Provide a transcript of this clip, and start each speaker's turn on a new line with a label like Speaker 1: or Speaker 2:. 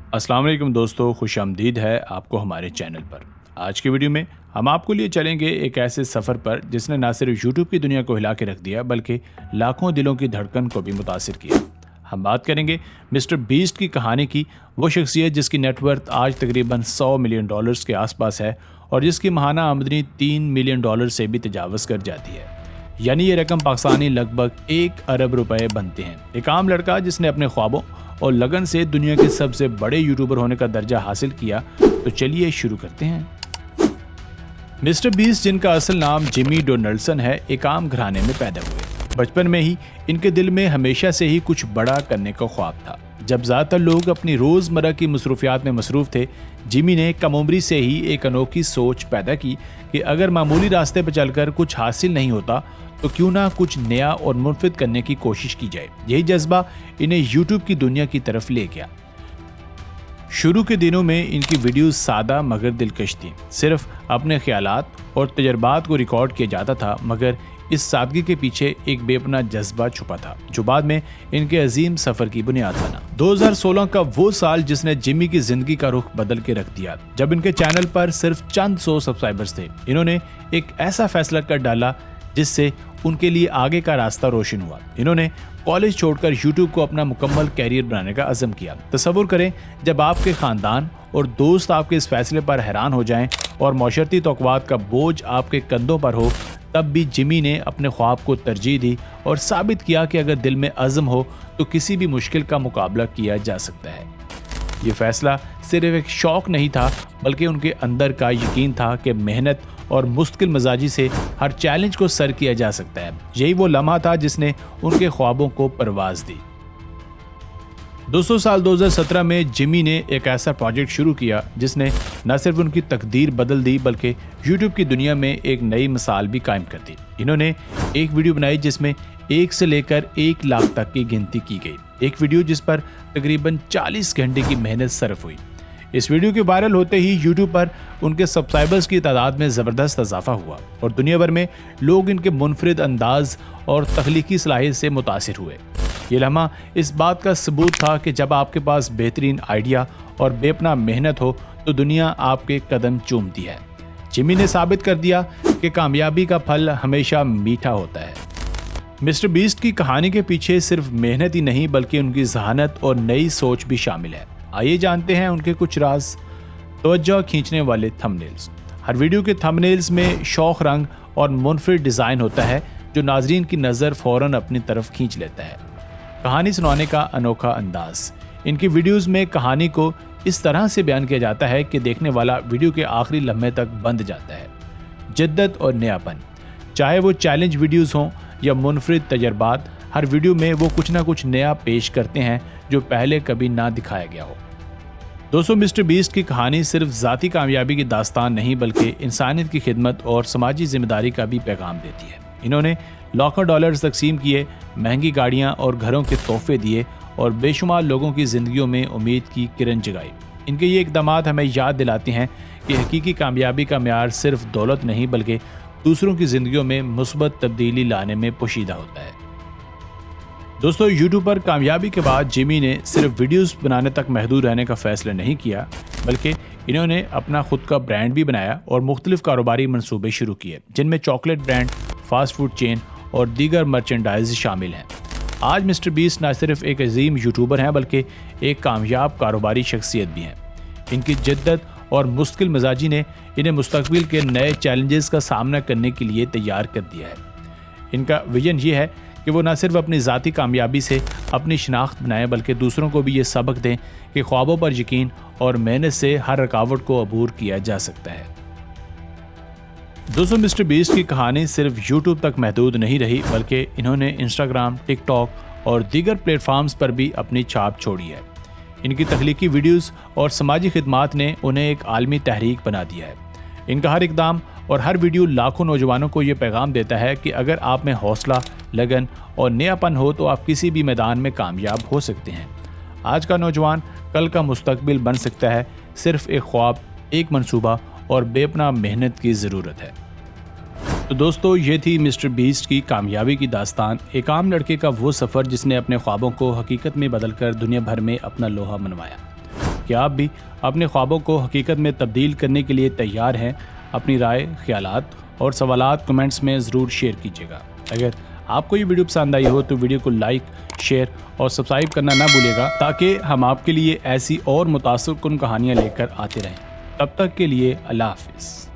Speaker 1: अस्सलाम वालेकुम दोस्तों, खुश आमदीद है आपको हमारे चैनल पर। आज की वीडियो में हम आपको लिए चलेंगे एक ऐसे सफ़र पर जिसने ना सिर्फ यूट्यूब की दुनिया को हिला के रख दिया बल्कि लाखों दिलों की धड़कन को भी मुतासिर किया। हम बात करेंगे मिस्टर बीस्ट की कहानी की, वो शख्सियत जिसकी नेटवर्थ आज तकरीबन $100 मिलियन के आसपास है और जिसकी माहाना आमदनी $3 मिलियन से भी तजावज़ कर जाती है। यानी ये रकम पाकिस्तानी लगभग 1 अरब रुपए बनते हैं। एक आम लड़का जिसने अपने ख्वाबों और लगन से दुनिया के सबसे बड़े यूट्यूबर होने का दर्जा हासिल किया। तो चलिए शुरू करते हैं। मिस्टर बीस्ट, जिनका असल नाम जिमी डोनाल्डसन है, एक आम घराने में पैदा हुए। बचपन में ही इनके दिल में हमेशा से ही कुछ बड़ा करने का ख्वाब था। जब ज़्यादातर लोग अपनी रोज़मर्रा की मसरूफियात में मसरूफ़ थे, जिमी ने कम उम्री से ही एक अनोखी सोच पैदा की कि अगर मामूली रास्ते पर चलकर कुछ हासिल नहीं होता तो क्यों ना कुछ नया और मुनफिद करने की कोशिश की जाए। यही जज्बा इन्हें यूट्यूब की दुनिया की तरफ ले गया। शुरू के दिनों में इनकी वीडियोस सादा मगर दिलकश थी। सिर्फ अपने ख्यालात और तजर्बात को रिकॉर्ड किया जाता था, मगर इस सादगी के पीछे एक बेपनाह जज्बा छुपा था जो बाद में इनके अजीम सफर की बुनियाद बना। 2016 का वो साल जिसने जिमी की जिंदगी का रुख बदल के रख दिया। जब इनके चैनल पर सिर्फ चंद 100 सब्सक्राइबर्स थे, इन्होंने एक ऐसा फैसला कर डाला जिससे उनके लिए आगे का रास्ता रोशन हुआ। इन्होंने कॉलेज छोड़कर यूट्यूब को अपना मुकम्मल कैरियर बनाने का अज़म किया। तसव्वुर करें, जब आपके ख़ानदान और दोस्त आपके इस फैसले पर हैरान हो जाएं और माशरती तौक़ुआत का बोझ आपके कंधों पर हो, तब भी जिमी ने अपने ख्वाब को तरजीह दी और साबित किया कि अगर दिल में अज़्म हो तो किसी भी मुश्किल का मुकाबला किया जा सकता है। ये फैसला सिर्फ एक शौक़ नहीं था, बल्कि उनके अंदर का यकीन था कि मेहनत और मुस्तकिल मिजाजी से हर चैलेंज को सर किया जा सकता है। यही वो लम्हा था जिसने उनके ख्वाबों को परवाज़ दी। दोस्तों, साल 2017 में जिमी ने एक ऐसा प्रोजेक्ट शुरू किया जिसने न सिर्फ उनकी तकदीर बदल दी बल्कि यूट्यूब की दुनिया में एक नई मिसाल भी कायम कर दी। इन्होंने एक वीडियो बनाई जिसमें 1 से लेकर 1 लाख तक की गिनती की गई। एक वीडियो जिस पर तकरीबन 40 घंटे की मेहनत सर्फ हुई। इस वीडियो के वायरल होते ही यूट्यूब पर उनके सब्सक्राइबर्स की तादाद में ज़बरदस्त इजाफा हुआ और दुनिया भर में लोग इनके मुनफरिद अंदाज और तख्लीकी सलाहियत से मुतासिर हुए। ये लम्हा इस बात का सबूत था कि जब आपके पास बेहतरीन आइडिया और बेपनाह मेहनत हो तो दुनिया आपके कदम चूमती है। जिमी ने साबित कर दिया कि कामयाबी का फल हमेशा मीठा होता है। मिस्टर बीस्ट की कहानी के पीछे सिर्फ मेहनत ही नहीं बल्कि उनकी ज़हानत और नई सोच भी शामिल है। आइए जानते हैं उनके कुछ राज। तवज्जो खींचने वाले थंबनेल्स। हर वीडियो के थंबनेल्स में शौक रंग और मुनफरिद डिज़ाइन होता है जो नाजरीन की नज़र फ़ौरन अपनी तरफ खींच लेता है। कहानी सुनाने का अनोखा अंदाज। इनकी वीडियोस में कहानी को इस तरह से बयान किया जाता है कि देखने वाला वीडियो के आखिरी लम्हे तक बंध जाता है। जिद्दत और नयापन, चाहे वो चैलेंज वीडियोस हों या मुनफरिद तजर्बात, हर वीडियो में वो कुछ ना कुछ नया पेश करते हैं जो पहले कभी ना दिखाया गया हो। दोस्तों, मिस्टर बीस्ट की कहानी सिर्फ ज़ाती कामयाबी की दास्तान नहीं बल्कि इंसानियत की खिदमत और समाजी जिम्मेदारी का भी पैगाम देती है। इन्होंने लाखों डॉलर्स तकसीम किए, महंगी गाड़ियाँ और घरों के तोहफे दिए और बेशुमार लोगों की ज़िंदगियों में उम्मीद की किरण जगाई। इनके ये इक़दामात हमें याद दिलाते हैं कि हकीकी कामयाबी का मेयार सिर्फ दौलत नहीं बल्कि दूसरों की ज़िंदगियों में मुस्बत तब्दीली लाने में पोशीदा होता है। दोस्तों, यूट्यूब पर कामयाबी के बाद जिमी ने सिर्फ वीडियोस बनाने तक महदूद रहने का फैसला नहीं किया बल्कि इन्होंने अपना खुद का ब्रांड भी बनाया और मुख्तलिफ कारोबारी मंसूबे शुरू किए जिनमें chocolate brand, fast food chain और दीगर मर्चेंडाइज शामिल हैं। आज मिस्टर बीस्ट न सिर्फ एक अजीम यूट्यूबर हैं बल्कि एक कामयाब कारोबारी शख्सियत भी हैं। इनकी जिद्दत और मुस्तकिल मिजाजी ने इन्हें मुस्तकबिल के नए चैलेंजेस का सामना करने के लिए तैयार कर दिया है। इनका विजन ये है कि वो न सिर्फ अपनी ज़ाती कामयाबी से अपनी शनाख्त बनाएं बल्कि दूसरों को भी ये सबक दें कि ख्वाबों पर यकीन और मेहनत से हर रुकावट को अबूर किया जा सकता है। दोस्तों, मिस्टर बीस्ट की कहानी सिर्फ यूट्यूब तक महदूद नहीं रही बल्कि इन्होंने इंस्टाग्राम, टिकटॉक और दीगर प्लेटफॉर्म्स पर भी अपनी छाप छोड़ी है। इनकी तख्लीकी वीडियोस और समाजी खिदमात ने उन्हें एक आलमी तहरीक बना दिया है। इनका हर इकदाम और हर वीडियो लाखों नौजवानों को ये पैगाम देता है कि अगर आप में हौसला, लगन और नयापन हो तो आप किसी भी मैदान में कामयाब हो सकते हैं। आज का नौजवान कल का मुस्तकबिल बन सकता है। सिर्फ एक ख्वाब, एक मंसूबा और बेपनाह मेहनत की ज़रूरत है। तो दोस्तों, ये थी मिस्टर बीस्ट की कामयाबी की दास्तान। एक आम लड़के का वो सफ़र जिसने अपने ख्वाबों को हकीकत में बदलकर दुनिया भर में अपना लोहा मनवाया। کیا آپ بھی اپنے خوابوں کو حقیقت میں تبدیل کرنے کے لیے تیار ہیں؟ اپنی رائے، خیالات اور سوالات کمنٹس میں ضرور شیئر کیجیے گا۔ اگر آپ کو یہ ویڈیو پسند آئی ہو تو ویڈیو کو لائک، شیئر اور سبسکرائب کرنا نہ بھولیے گا، تاکہ ہم آپ کے لیے ایسی اور متاثر کن کہانیاں لے کر آتے رہیں۔ تب تک کے لیے اللہ حافظ۔